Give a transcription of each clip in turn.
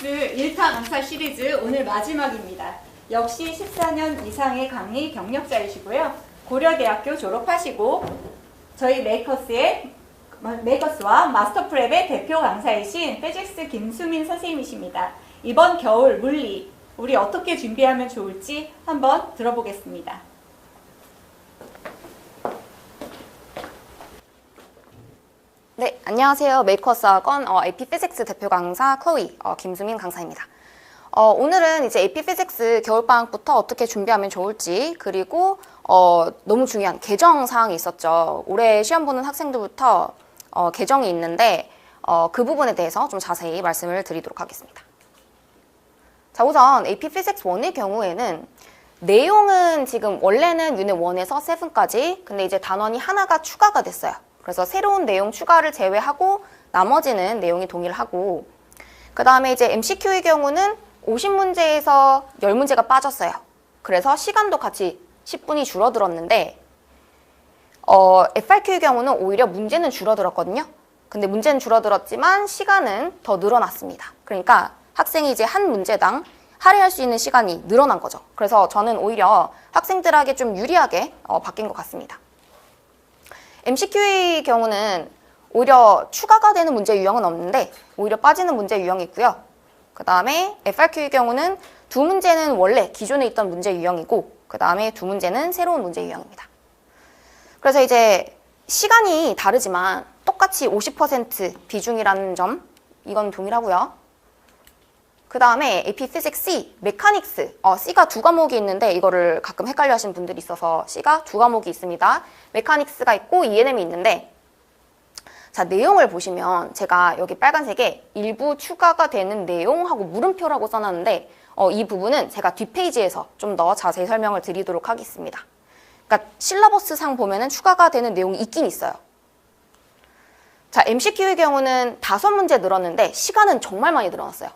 피직스 1타 강사 시리즈 오늘 마지막입니다. 역시 14년 이상의 강의 경력자이시고요. 고려대학교 졸업하시고 저희 메이커스와 마스터프랩의 대표 강사이신 피직스 김수민 선생님이십니다. 이번 겨울 물리 우리 어떻게 준비하면 좋을지 한번 들어보겠습니다. 네, 안녕하세요. 메이커스학원 AP 피직스 대표 강사 클로이 김수민 강사입니다. 오늘은 이제 AP 피직스 겨울방학부터 어떻게 준비하면 좋을지, 그리고 너무 중요한 개정 사항이 있었죠. 올해 시험 보는 학생들부터 개정이 있는데 그 부분에 대해서 좀 자세히 말씀을 드리도록 하겠습니다. 자, 우선 AP 피직스 1의 경우에는 내용은 지금 원래는 유닛 1에서 7까지, 근데 이제 단원이 하나가 추가가 됐어요. 그래서 새로운 내용 추가를 제외하고 나머지는 내용이 동일하고, 그 다음에 이제 MCQ의 경우는 50문제에서 10문제가 빠졌어요. 그래서 시간도 같이 10분이 줄어들었는데 FRQ의 경우는 오히려 문제는 줄어들었거든요. 근데 문제는 줄어들었지만 시간은 더 늘어났습니다. 그러니까 학생이 이제 한 문제당 할애할 수 있는 시간이 늘어난 거죠. 그래서 저는 오히려 학생들에게 좀 유리하게 바뀐 것 같습니다. MCQ의 경우는 오히려 추가가 되는 문제 유형은 없는데 오히려 빠지는 문제 유형이 있고요. 그 다음에 FRQ의 경우는 두 문제는 원래 기존에 있던 문제 유형이고, 그 다음에 두 문제는 새로운 문제 유형입니다. 그래서 이제 시간이 다르지만 똑같이 50% 비중이라는 점, 이건 동일하고요. 그 다음에 AP Physics C, 메카닉스, C가 두 과목이 있는데 이거를 가끔 헷갈려 하시는 분들이 있어서 C가 두 과목이 있습니다. 메카닉스가 있고 ENM이 있는데, 자, 내용을 보시면 제가 여기 빨간색에 일부 추가가 되는 내용하고 물음표라고 써놨는데 이 부분은 제가 뒷페이지에서 좀 더 자세히 설명을 드리도록 하겠습니다. 그러니까 실러버스상 보면은 추가가 되는 내용이 있긴 있어요. 자, MCQ의 경우는 5문제 늘었는데 시간은 정말 많이 늘어났어요.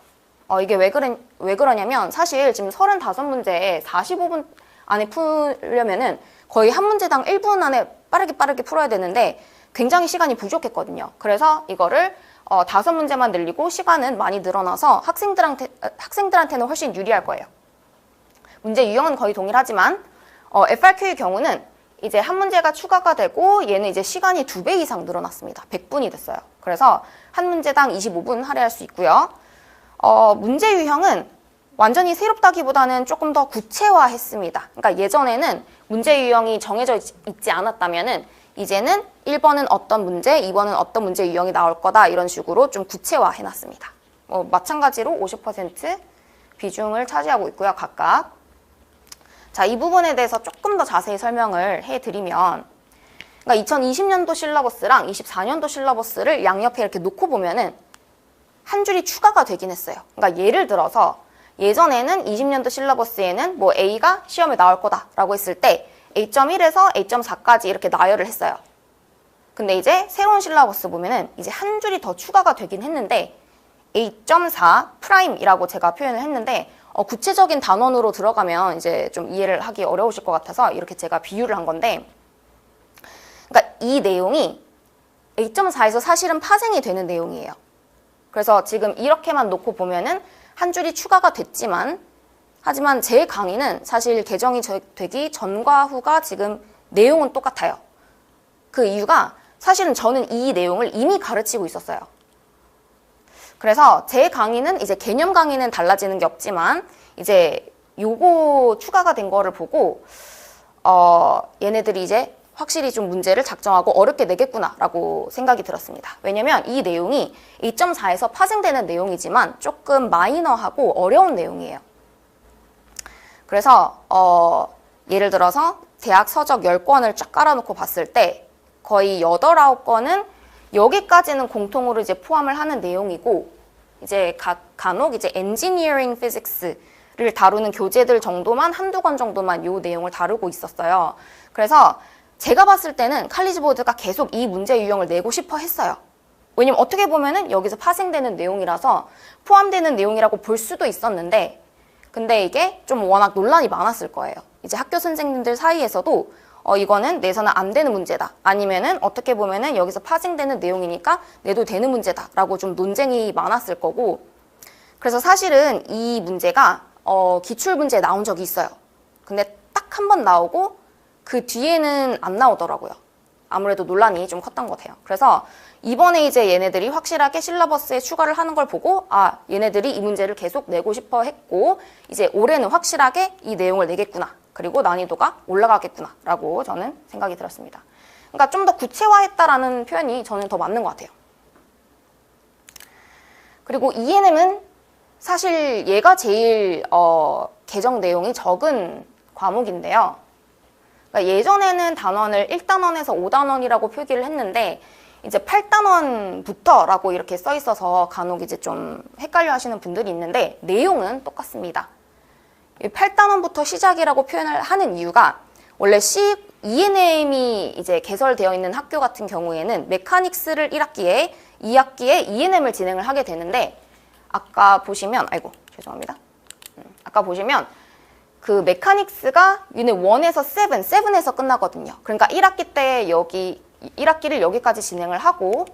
이게 왜 그러냐면 사실 지금 35문제에 45분 안에 풀려면은 거의 한 문제당 1분 안에 빠르게 풀어야 되는데 굉장히 시간이 부족했거든요. 그래서 이거를 5문제만 늘리고 시간은 많이 늘어나서 학생들한테는 훨씬 유리할 거예요. 문제 유형은 거의 동일하지만 FRQ의 경우는 이제 한 문제가 추가가 되고 얘는 이제 시간이 2배 이상 늘어났습니다. 100분이 됐어요. 그래서 한 문제당 25분 할애할 수 있고요. 문제 유형은 완전히 새롭다기보다는 조금 더 구체화했습니다. 그러니까 예전에는 문제 유형이 정해져 있지 않았다면은 이제는 1번은 어떤 문제, 2번은 어떤 문제 유형이 나올 거다, 이런 식으로 좀 구체화해놨습니다. 마찬가지로 50% 비중을 차지하고 있고요, 각각. 자, 이 부분에 대해서 조금 더 자세히 설명을 해드리면, 그러니까 2020년도 실러버스랑 24년도 실러버스를 양옆에 이렇게 놓고 보면은 한 줄이 추가가 되긴 했어요. 그러니까 예를 들어서 예전에는 20년도 실러버스에는 뭐 A가 시험에 나올 거다라고 했을 때 A.1에서 A.4까지 이렇게 나열을 했어요. 근데 이제 새로운 실러버스 보면은 이제 한 줄이 더 추가가 되긴 했는데 A.4 프라임이라고 제가 표현을 했는데 구체적인 단원으로 들어가면 이제 좀 이해를 하기 어려우실 것 같아서 이렇게 제가 비유를 한 건데, 그러니까 이 내용이 A.4에서 사실은 파생이 되는 내용이에요. 그래서 지금 이렇게만 놓고 보면은 한 줄이 추가가 됐지만, 하지만 제 강의는 사실 개정이 되기 전과 후가 지금 내용은 똑같아요. 그 이유가 사실은 저는 이 내용을 이미 가르치고 있었어요. 그래서 제 강의는 이제 개념 강의는 달라지는 게 없지만 이제 요거 추가가 된 거를 보고 얘네들이 이제 확실히 좀 문제를 작정하고 어렵게 내겠구나라고 생각이 들었습니다. 왜냐면 이 내용이 2.4에서 파생되는 내용이지만 조금 마이너하고 어려운 내용이에요. 그래서 예를 들어서 대학 서적 10권을 쫙 깔아놓고 봤을 때 거의 8, 9권은 여기까지는 공통으로 이제 포함을 하는 내용이고, 이제 간혹 이제 엔지니어링 피직스를 다루는 교재들 정도만 한두 권 정도만 이 내용을 다루고 있었어요. 그래서 제가 봤을 때는 칼리지 보드가 계속 이 문제 유형을 내고 싶어 했어요. 왜냐면 어떻게 보면은 여기서 파생되는 내용이라서 포함되는 내용이라고 볼 수도 있었는데, 근데 이게 좀 워낙 논란이 많았을 거예요. 이제 학교 선생님들 사이에서도 이거는 내서는 안 되는 문제다, 아니면은 어떻게 보면은 여기서 파생되는 내용이니까 내도 되는 문제다 라고 좀 논쟁이 많았을 거고, 그래서 사실은 이 문제가 기출문제에 나온 적이 있어요. 근데 딱 한 번 나오고 그 뒤에는 안 나오더라고요. 아무래도 논란이 좀 컸던 것 같아요. 그래서 이번에 이제 얘네들이 확실하게 실러버스에 추가를 하는 걸 보고 아, 얘네들이 이 문제를 계속 내고 싶어 했고 이제 올해는 확실하게 이 내용을 내겠구나. 그리고 난이도가 올라가겠구나 라고 저는 생각이 들었습니다. 그러니까 좀 더 구체화했다라는 표현이 저는 더 맞는 것 같아요. 그리고 ENM은 사실 얘가 제일 개정 내용이 적은 과목인데요. 그러니까 예전에는 단원을 1단원에서 5단원이라고 표기를 했는데 이제 8단원부터라고 이렇게 써 있어서 간혹 이제 좀 헷갈려 하시는 분들이 있는데 내용은 똑같습니다. 8단원부터 시작이라고 표현을 하는 이유가 원래 ENM이 이제 개설되어 있는 학교 같은 경우에는 메카닉스를 1학기에 2학기에 ENM을 진행을 하게 되는데 아까 보시면 아까 보시면 그 메카닉스가 유닛 1에서 7에서 끝나거든요. 그러니까 1학기 때 1학기를 여기까지 진행을 하고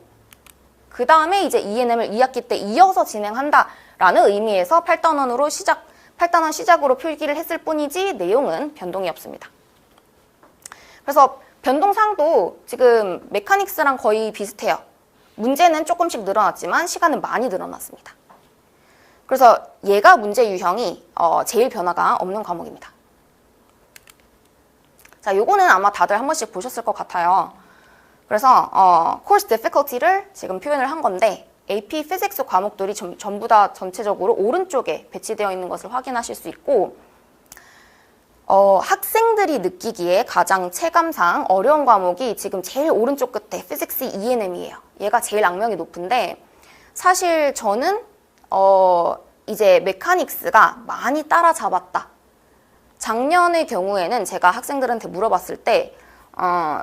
그 다음에 이제 ENM을 2학기 때 이어서 진행한다라는 의미에서 8단원 시작으로 표기를 했을 뿐이지 내용은 변동이 없습니다. 그래서 변동사항도 지금 메카닉스랑 거의 비슷해요. 문제는 조금씩 늘어났지만 시간은 많이 늘어났습니다. 그래서 얘가 문제 유형이 제일 변화가 없는 과목입니다. 자, 요거는 아마 다들 한 번씩 보셨을 것 같아요. 그래서 course difficulty를 지금 표현을 한 건데 AP Physics 과목들이 전부 다 전체적으로 오른쪽에 배치되어 있는 것을 확인하실 수 있고 학생들이 느끼기에 가장 체감상 어려운 과목이 지금 제일 오른쪽 끝에 Physics ENM이에요. 얘가 제일 악명이 높은데 사실 저는 이제 메카닉스가 많이 따라잡았다. 작년의 경우에는 제가 학생들한테 물어봤을 때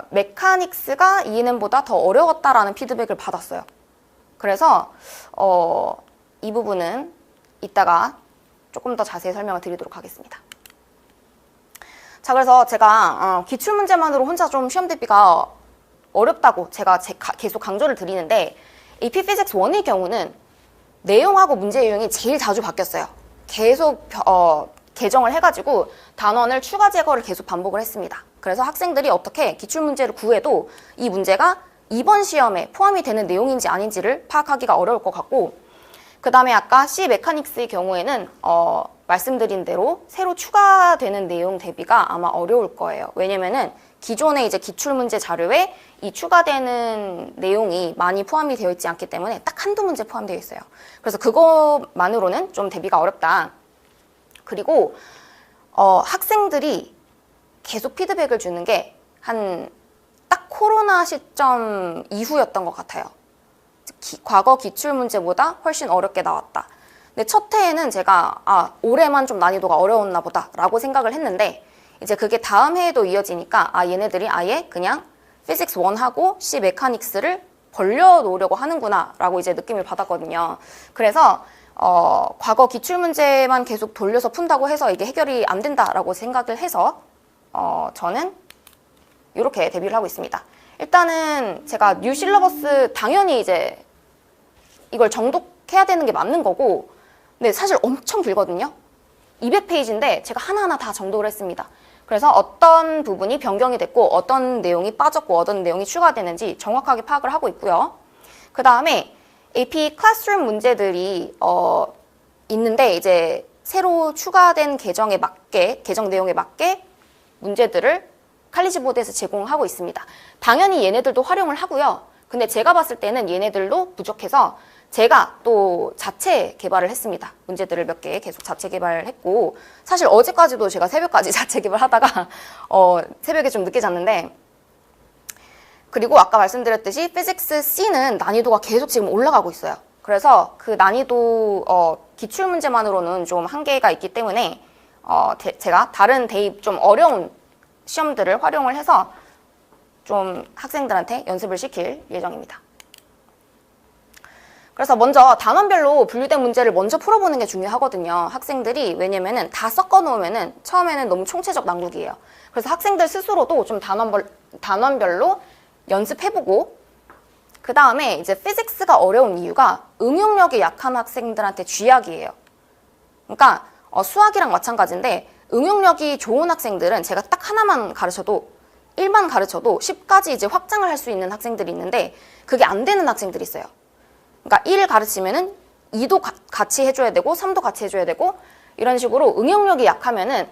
메카닉스가 ENM보다 더 어려웠다라는 피드백을 받았어요. 그래서 이 부분은 이따가 조금 더 자세히 설명을 드리도록 하겠습니다. 자, 그래서 제가 기출문제만으로 혼자 좀 시험 대비가 어렵다고 제가 계속 강조를 드리는데 AP Physics 1의 경우는 내용하고 문제 유형이 제일 자주 바뀌었어요. 계속 개정을 해가지고 단원을 추가 제거를 계속 반복을 했습니다. 그래서 학생들이 어떻게 기출문제를 구해도 이 문제가 이번 시험에 포함이 되는 내용인지 아닌지를 파악하기가 어려울 것 같고 그 다음에 아까 C 메카닉스의 경우에는 말씀드린 대로 새로 추가되는 내용 대비가 아마 어려울 거예요. 왜냐면은 기존의 이제 기출문제 자료에 이 추가되는 내용이 많이 포함이 되어 있지 않기 때문에 딱 한두 문제 포함되어 있어요. 그래서 그것만으로는 좀 대비가 어렵다. 그리고 학생들이 계속 피드백을 주는 게 한 딱 코로나 시점 이후였던 것 같아요. 과거 기출문제보다 훨씬 어렵게 나왔다. 근데 첫 해에는 제가 올해만 좀 난이도가 어려웠나 보다 라고 생각을 했는데 이제 그게 다음 해에도 이어지니까 얘네들이 아예 그냥 Physics 1하고 C 메카닉스를 벌려놓으려고 하는구나 라고 이제 느낌을 받았거든요. 그래서 과거 기출문제만 계속 돌려서 푼다고 해서 이게 해결이 안 된다라고 생각을 해서 저는 이렇게 대비를 하고 있습니다. 일단은 제가 뉴 실러버스 당연히 이제 이걸 정독해야 되는 게 맞는 거고 근데 사실 엄청 길거든요. 200페이지인데 제가 하나하나 다 정독을 했습니다. 그래서 어떤 부분이 변경이 됐고 어떤 내용이 빠졌고 어떤 내용이 추가되는지 정확하게 파악을 하고 있고요. 그 다음에 AP 클래스룸 문제들이 있는데 이제 새로 추가된 개정 내용에 맞게 문제들을 칼리지보드에서 제공하고 있습니다. 당연히 얘네들도 활용을 하고요. 근데 제가 봤을 때는 얘네들도 부족해서 제가 또 자체 개발을 했습니다. 문제들을 몇 개 계속 자체 개발을 했고 사실 어제까지도 제가 새벽까지 자체 개발하다가 새벽에 좀 늦게 잤는데 그리고 아까 말씀드렸듯이 Physics C는 난이도가 계속 지금 올라가고 있어요. 그래서 그 난이도 기출문제만으로는 좀 한계가 있기 때문에 제가 다른 대입 좀 어려운 시험들을 활용을 해서 좀 학생들한테 연습을 시킬 예정입니다. 그래서 먼저 단원별로 분류된 문제를 먼저 풀어보는 게 중요하거든요. 학생들이 왜냐면은 다 섞어 놓으면은 처음에는 너무 총체적 난국이에요. 그래서 학생들 스스로도 좀 단원별로 연습해보고 그 다음에 이제 피직스가 어려운 이유가 응용력이 약한 학생들한테 쥐약이에요. 그러니까 수학이랑 마찬가지인데 응용력이 좋은 학생들은 제가 딱 하나만 가르쳐도 1만 가르쳐도 10까지 이제 확장을 할 수 있는 학생들이 있는데 그게 안 되는 학생들이 있어요. 그러니까 1 가르치면은 2도 같이 해줘야 되고 3도 같이 해줘야 되고 이런 식으로 응용력이 약하면은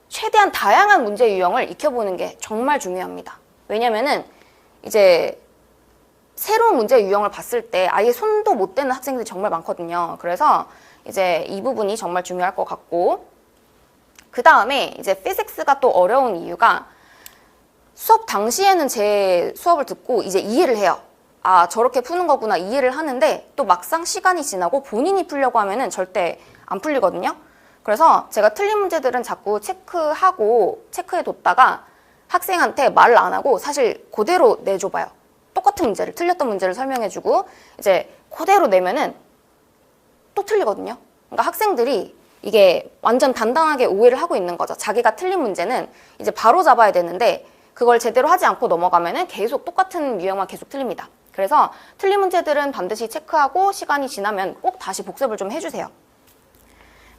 최대한 다양한 문제 유형을 익혀보는 게 정말 중요합니다. 왜냐면은 이제 새로운 문제 유형을 봤을 때 아예 손도 못 대는 학생들이 정말 많거든요. 그래서 이제 이 부분이 정말 중요할 것 같고, 그 다음에 이제 피직스가 또 어려운 이유가 수업 당시에는 제 수업을 듣고 이제 이해를 해요. 아, 저렇게 푸는 거구나 이해를 하는데 또 막상 시간이 지나고 본인이 풀려고 하면은 절대 안 풀리거든요. 그래서 제가 틀린 문제들은 자꾸 체크해뒀다가 학생한테 말을 안 하고 사실 그대로 내줘봐요. 똑같은 문제를, 틀렸던 문제를 설명해주고 이제 그대로 내면은 또 틀리거든요. 그러니까 학생들이 이게 완전 단단하게 오해를 하고 있는 거죠. 자기가 틀린 문제는 이제 바로 잡아야 되는데 그걸 제대로 하지 않고 넘어가면은 계속 똑같은 유형만 계속 틀립니다. 그래서 틀린 문제들은 반드시 체크하고 시간이 지나면 꼭 다시 복습을 좀 해주세요.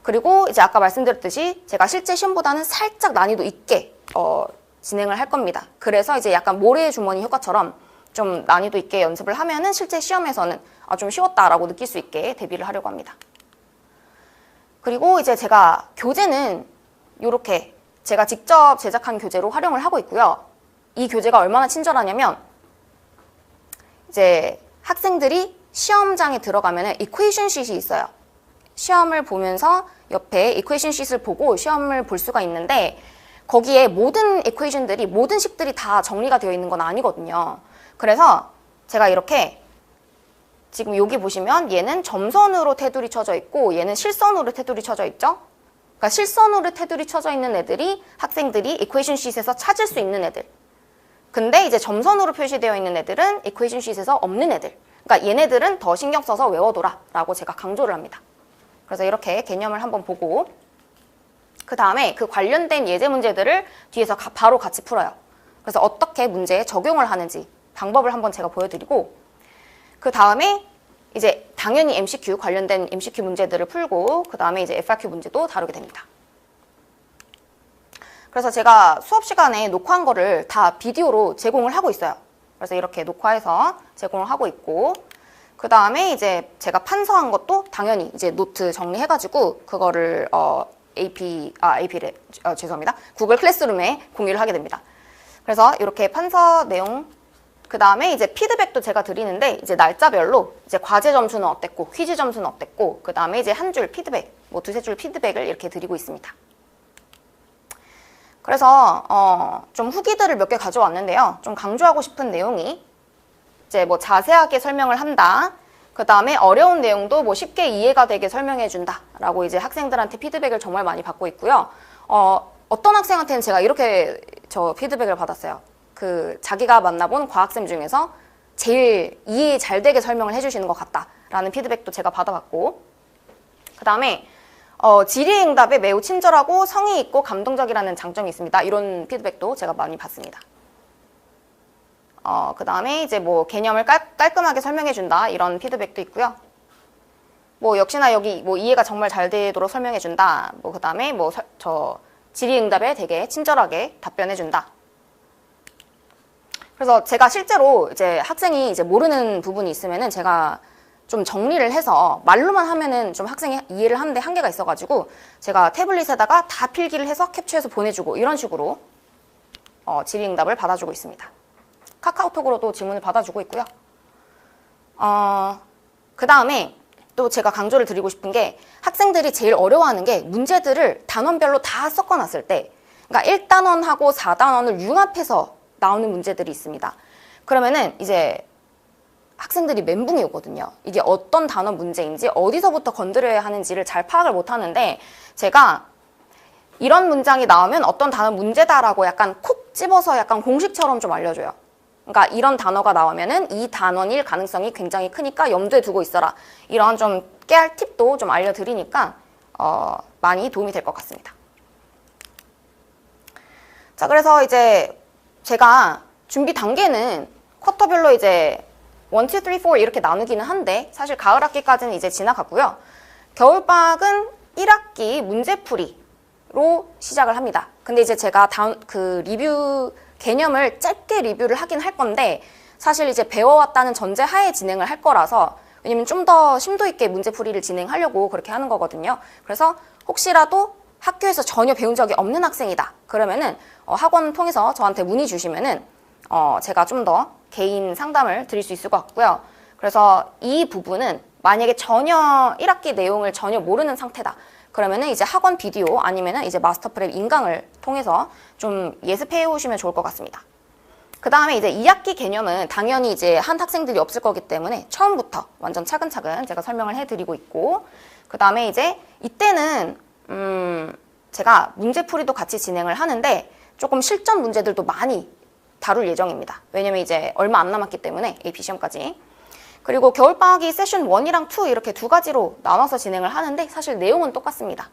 그리고 이제 아까 말씀드렸듯이 제가 실제 시험보다는 살짝 난이도 있게 진행을 할 겁니다. 그래서 이제 약간 모래의 주머니 효과처럼 좀 난이도 있게 연습을 하면은 실제 시험에서는 좀 쉬웠다라고 느낄 수 있게 대비를 하려고 합니다. 그리고 이제 제가 교재는 이렇게 제가 직접 제작한 교재로 활용을 하고 있고요. 이 교재가 얼마나 친절하냐면 이제 학생들이 시험장에 들어가면은 이퀘이션 쉿이 있어요. 시험을 보면서 옆에 이퀘이션 쉿을 보고 시험을 볼 수가 있는데 거기에 모든 이퀘이션들이 모든 식들이 다 정리가 되어 있는 건 아니거든요. 그래서 제가 이렇게 지금 여기 보시면 얘는 점선으로 테두리 쳐져 있고 얘는 실선으로 테두리 쳐져 있죠. 그러니까 실선으로 테두리 쳐져 있는 애들이 학생들이 이퀘이션 쉿에서 찾을 수 있는 애들. 근데 이제 점선으로 표시되어 있는 애들은 이퀘이션 쉿에서 없는 애들. 그러니까 얘네들은 더 신경 써서 외워둬라 라고 제가 강조를 합니다. 그래서 이렇게 개념을 한번 보고 그 다음에 그 관련된 예제 문제들을 뒤에서 바로 같이 풀어요. 그래서 어떻게 문제에 적용을 하는지 방법을 한번 제가 보여드리고 그 다음에 이제 당연히 MCQ 관련된 MCQ 문제들을 풀고 그 다음에 이제 FRQ 문제도 다루게 됩니다. 그래서 제가 수업 시간에 녹화한 거를 다 비디오로 제공을 하고 있어요. 그래서 이렇게 녹화해서 제공을 하고 있고 그 다음에 이제 제가 판서한 것도 당연히 이제 노트 정리해가지고 그거를 AP래 죄송합니다. 구글 클래스룸에 공유를 하게 됩니다. 그래서 이렇게 판서 내용 그 다음에 이제 피드백도 제가 드리는데 이제 날짜별로 이제 과제 점수는 어땠고 퀴즈 점수는 어땠고 그 다음에 이제 한 줄 피드백 뭐 두세 줄 피드백을 이렇게 드리고 있습니다. 그래서 좀 후기들을 몇 개 가져왔는데요. 좀 강조하고 싶은 내용이 이제 뭐 자세하게 설명을 한다. 그 다음에 어려운 내용도 뭐 쉽게 이해가 되게 설명해 준다 라고 이제 학생들한테 피드백을 정말 많이 받고 있고요. 어떤 학생한테는 제가 이렇게 피드백을 받았어요. 그 자기가 만나본 과학쌤 중에서 제일 이해 잘 되게 설명을 해주시는 것 같다 라는 피드백도 제가 받아봤고 그 다음에 질의응답에 매우 친절하고 성의 있고 감동적이라는 장점이 있습니다. 이런 피드백도 제가 많이 받습니다. 그 다음에 이제 뭐 개념을 깔끔하게 설명해준다 이런 피드백도 있고요. 뭐 역시나 여기 뭐 이해가 정말 잘 되도록 설명해준다. 뭐 그 다음에 뭐 질의응답에 되게 친절하게 답변해준다. 그래서 제가 실제로 이제 학생이 이제 모르는 부분이 있으면은 제가 좀 정리를 해서 말로만 하면은 좀 학생이 이해를 하는데 한계가 있어가지고 제가 태블릿에다가 다 필기를 해서 캡처해서 보내주고 이런 식으로 질의응답을 받아주고 있습니다. 카카오톡으로도 질문을 받아주고 있고요. 그 다음에 또 제가 강조를 드리고 싶은 게 학생들이 제일 어려워하는 게 문제들을 단원별로 다 섞어놨을 때 그러니까 1단원하고 4단원을 융합해서 나오는 문제들이 있습니다. 그러면은 이제 학생들이 멘붕이 오거든요. 이게 어떤 단원 문제인지 어디서부터 건드려야 하는지를 잘 파악을 못 하는데 제가 이런 문장이 나오면 어떤 단원 문제다라고 약간 콕 집어서 약간 공식처럼 좀 알려줘요. 그러니까 이런 단어가 나오면은 이 단원일 가능성이 굉장히 크니까 염두에 두고 있어라. 이런 좀 깨알 팁도 좀 알려드리니까 많이 도움이 될 것 같습니다. 자, 그래서 이제 제가 준비 단계는 쿼터별로 이제 1, 2, 3, 4 이렇게 나누기는 한데 사실 가을 학기까지는 이제 지나갔고요. 겨울방학은 1학기 문제풀이로 시작을 합니다. 근데 이제 제가 다음 그 리뷰 개념을 짧게 리뷰를 하긴 할 건데 사실 이제 배워왔다는 전제 하에 진행을 할 거라서 왜냐면 좀 더 심도 있게 문제풀이를 진행하려고 그렇게 하는 거거든요. 그래서 혹시라도 학교에서 전혀 배운 적이 없는 학생이다. 그러면은 학원 통해서 저한테 문의 주시면은 제가 좀 더 개인 상담을 드릴 수 있을 것 같고요. 그래서 이 부분은 만약에 전혀 1학기 내용을 전혀 모르는 상태다. 그러면은 이제 학원 비디오 아니면은 이제 마스터프랩 인강을 통해서 좀 예습해 오시면 좋을 것 같습니다. 그 다음에 이제 2학기 개념은 당연히 이제 한 학생들이 없을 거기 때문에 처음부터 완전 차근차근 제가 설명을 해드리고 있고, 그 다음에 이제 이때는 제가 문제풀이도 같이 진행을 하는데 조금 실전 문제들도 많이 다룰 예정입니다. 왜냐면 이제 얼마 안 남았기 때문에 AP 시험까지. 그리고 겨울방학이 세션 1이랑 2 이렇게 두 가지로 나눠서 진행을 하는데 사실 내용은 똑같습니다.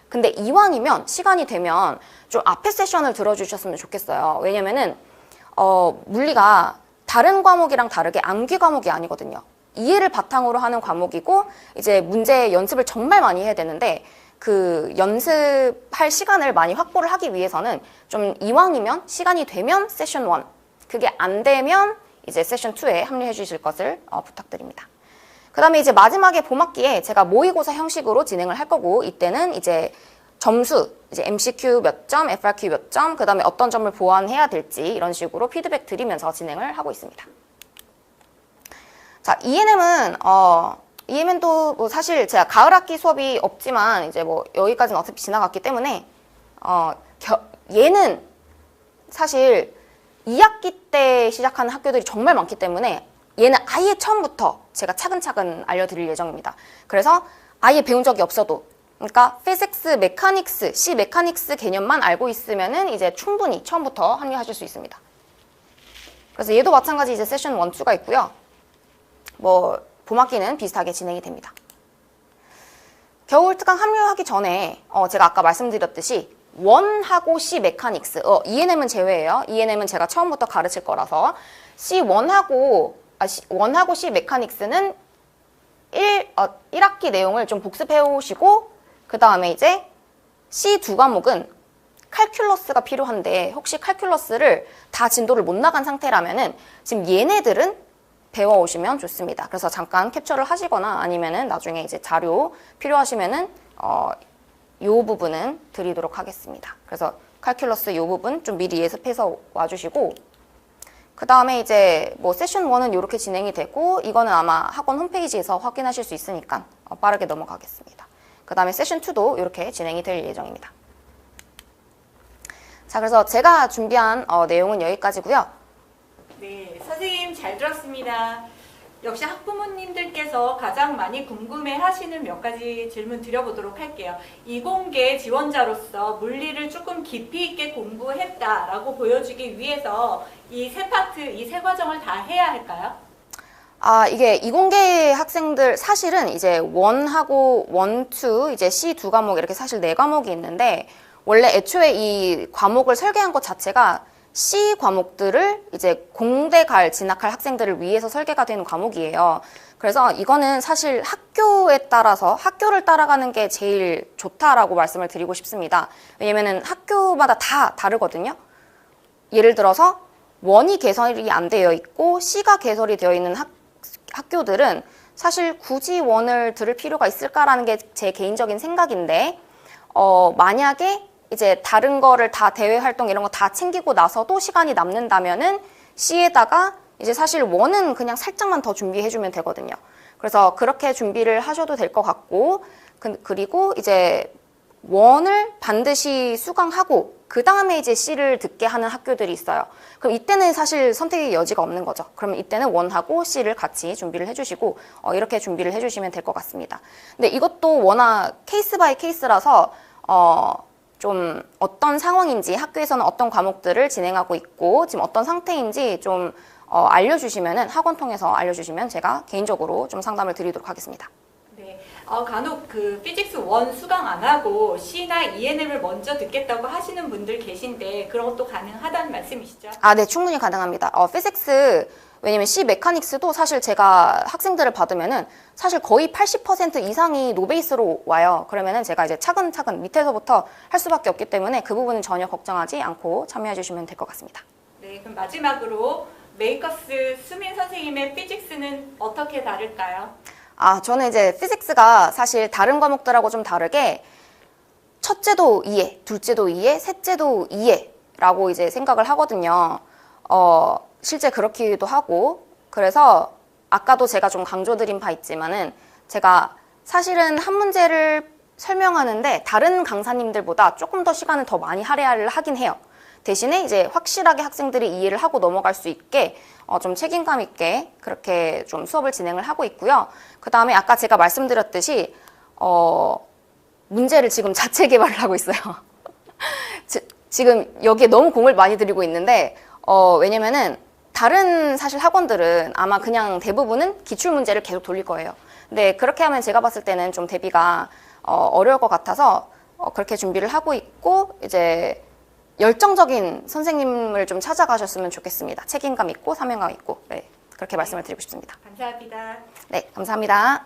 근데 이왕이면 시간이 되면 좀 앞에 세션을 들어주셨으면 좋겠어요. 왜냐면은 물리가 다른 과목이랑 다르게 암기 과목이 아니거든요. 이해를 바탕으로 하는 과목이고 이제 문제 연습을 정말 많이 해야 되는데 그 연습할 시간을 많이 확보를 하기 위해서는 좀 이왕이면 시간이 되면 세션 1, 그게 안 되면 이제 세션 2에 합류해 주실 것을 부탁드립니다. 그 다음에 이제 마지막에 봄학기에 제가 모의고사 형식으로 진행을 할 거고 이때는 이제 점수, 이제 MCQ 몇 점, FRQ 몇 점, 그 다음에 어떤 점을 보완해야 될지 이런 식으로 피드백 드리면서 진행을 하고 있습니다. 자, EMN도 뭐 사실 제가 가을 학기 수업이 없지만 이제 뭐 여기까지는 어차피 지나갔기 때문에 얘는 사실 2학기 때 시작하는 학교들이 정말 많기 때문에 얘는 아예 처음부터 제가 차근차근 알려드릴 예정입니다. 그래서 아예 배운 적이 없어도 그러니까 피직스, 메카닉스, C 메카닉스 개념만 알고 있으면은 이제 충분히 처음부터 합류하실 수 있습니다. 그래서 얘도 마찬가지 이제 세션 1, 2가 있고요. 뭐 봄학기는 비슷하게 진행이 됩니다. 겨울 특강 합류하기 전에 제가 아까 말씀드렸듯이 1하고 C 메카닉스, ENM은 제외예요. ENM은 제가 처음부터 가르칠 거라서 C1하고 C 메카닉스는 1학기 내용을 좀 복습해 오시고 그 다음에 이제 C 두 과목은 칼큘러스가 필요한데 혹시 칼큘러스를 다 진도를 못 나간 상태라면은 지금 얘네들은 배워오시면 좋습니다. 그래서 잠깐 캡처를 하시거나 아니면은 나중에 이제 자료 필요하시면은 요 부분은 드리도록 하겠습니다. 그래서 칼큘러스 요 부분 좀 미리 예습해서 와주시고 그 다음에 이제 뭐 세션 1은 이렇게 진행이 되고 이거는 아마 학원 홈페이지에서 확인하실 수 있으니까 빠르게 넘어가겠습니다. 그 다음에 세션 2도 이렇게 진행이 될 예정입니다. 자, 그래서 제가 준비한 내용은 여기까지고요. 네, 선생님 잘 들었습니다. 역시 학부모님들께서 가장 많이 궁금해하시는 몇 가지 질문 드려보도록 할게요. 이공계 지원자로서 물리를 조금 깊이 있게 공부했다라고 보여주기 위해서 이 세 파트, 이 세 과정을 다 해야 할까요? 이게 이공계 학생들 사실은 이제 1하고 1, 2, 이제 C 두 과목 이렇게 사실 네 과목이 있는데 원래 애초에 이 과목을 설계한 것 자체가 C 과목들을 이제 공대 진학할 학생들을 위해서 설계가 되는 과목이에요. 그래서 이거는 사실 학교에 따라서 학교를 따라가는 게 제일 좋다라고 말씀을 드리고 싶습니다. 왜냐면은 학교마다 다 다르거든요. 예를 들어서 1이 개설이 안 되어 있고 C가 개설이 되어 있는 학교들은 사실 굳이 1을 들을 필요가 있을까라는 게 제 개인적인 생각인데 만약에 이제 다른 거를 다 대외 활동 이런 거 다 챙기고 나서도 시간이 남는다면은 C에다가 이제 사실 1은 그냥 살짝만 더 준비해주면 되거든요. 그래서 그렇게 준비를 하셔도 될 것 같고 그리고 이제 1을 반드시 수강하고 그 다음에 이제 C를 듣게 하는 학교들이 있어요. 그럼 이때는 사실 선택의 여지가 없는 거죠. 그러면 이때는 1하고 C를 같이 준비를 해주시고 이렇게 준비를 해주시면 될 것 같습니다. 근데 이것도 워낙 케이스 바이 케이스라서 좀 어떤 상황인지 학교에서는 어떤 과목들을 진행하고 있고 지금 어떤 상태인지 좀 알려주시면은 학원 통해서 알려주시면 제가 개인적으로 좀 상담을 드리도록 하겠습니다. 네, 간혹 그 피직스 1 수강 안 하고 C나 ENM을 먼저 듣겠다고 하시는 분들 계신데 그런 것도 가능하다는 말씀이시죠? 네, 충분히 가능합니다. 피직스 왜냐면 C 메카닉스도 사실 제가 학생들을 받으면은 사실 거의 80% 이상이 노베이스로 와요. 그러면은 제가 이제 차근차근 밑에서부터 할 수밖에 없기 때문에 그 부분은 전혀 걱정하지 않고 참여해 주시면 될 것 같습니다. 네, 그럼 마지막으로 메이커스 수민 선생님의 피직스는 어떻게 다를까요? 저는 이제 피직스가 사실 다른 과목들하고 좀 다르게 첫째도 이해, 둘째도 이해, 셋째도 이해라고 이제 생각을 하거든요. 실제 그렇기도 하고, 그래서 아까도 제가 좀 강조드린 바 있지만은 제가 사실은 한 문제를 설명하는데 다른 강사님들보다 조금 더 시간을 더 많이 할애를 하긴 해요. 대신에 이제 확실하게 학생들이 이해를 하고 넘어갈 수 있게 좀 책임감 있게 그렇게 좀 수업을 진행을 하고 있고요. 그 다음에 아까 제가 말씀드렸듯이 문제를 지금 자체 개발을 하고 있어요. 지금 여기에 너무 공을 많이 들이고 있는데 왜냐면은 다른 사실 학원들은 아마 그냥 대부분은 기출 문제를 계속 돌릴 거예요. 근데 그렇게 하면 제가 봤을 때는 좀 대비가 어려울 것 같아서 그렇게 준비를 하고 있고 이제 열정적인 선생님을 좀 찾아가셨으면 좋겠습니다. 책임감 있고 사명감 있고 네, 그렇게 말씀을 드리고 싶습니다. 감사합니다. 네, 감사합니다.